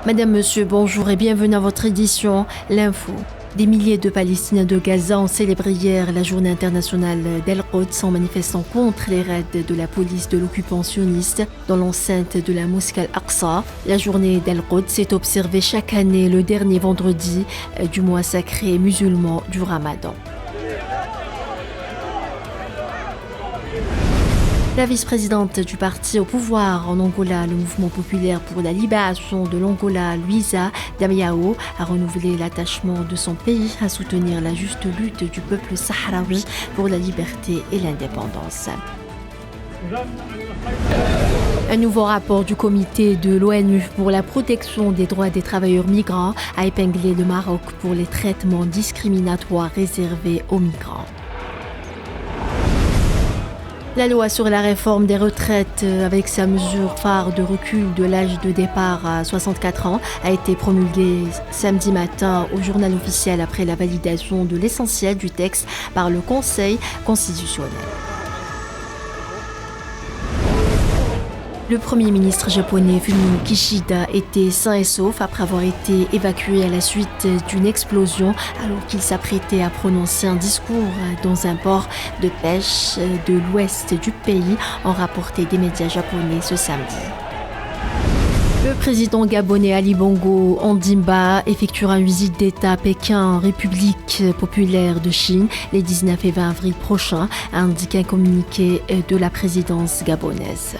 Madame, Monsieur, bonjour et bienvenue à votre édition L'Info. Des milliers de Palestiniens de Gaza ont célébré hier la journée internationale d'Al-Quds en manifestant contre les raids de la police de l'occupant sioniste dans l'enceinte de la mosquée Al-Aqsa. La journée d'Al-Quds est observée chaque année le dernier vendredi du mois sacré musulman du Ramadan. La vice-présidente du parti au pouvoir en Angola, le Mouvement populaire pour la libération de l'Angola, Luisa Damiao, a renouvelé l'attachement de son pays à soutenir la juste lutte du peuple sahraoui pour la liberté et l'indépendance. Un nouveau rapport du comité de l'ONU pour la protection des droits des travailleurs migrants a épinglé le Maroc pour les traitements discriminatoires réservés aux migrants. La loi sur la réforme des retraites, avec sa mesure phare de recul de l'âge de départ à 64 ans, a été promulguée samedi matin au journal officiel après la validation de l'essentiel du texte par le Conseil constitutionnel. Le Premier ministre japonais Fumio Kishida était sain et sauf après avoir été évacué à la suite d'une explosion alors qu'il s'apprêtait à prononcer un discours dans un port de pêche de l'ouest du pays, ont rapporté des médias japonais ce samedi. Le président gabonais Ali Bongo Ondimba effectuera une visite d'État à Pékin en République populaire de Chine les 19 et 20 avril prochains, a indiqué un communiqué de la présidence gabonaise.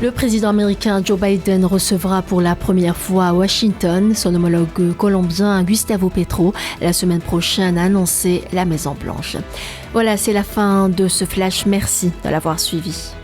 Le président américain Joe Biden recevra pour la première fois à Washington son homologue colombien Gustavo Petro la semaine prochaine, a annoncé la Maison-Blanche. Voilà, c'est la fin de ce flash. Merci de l'avoir suivi.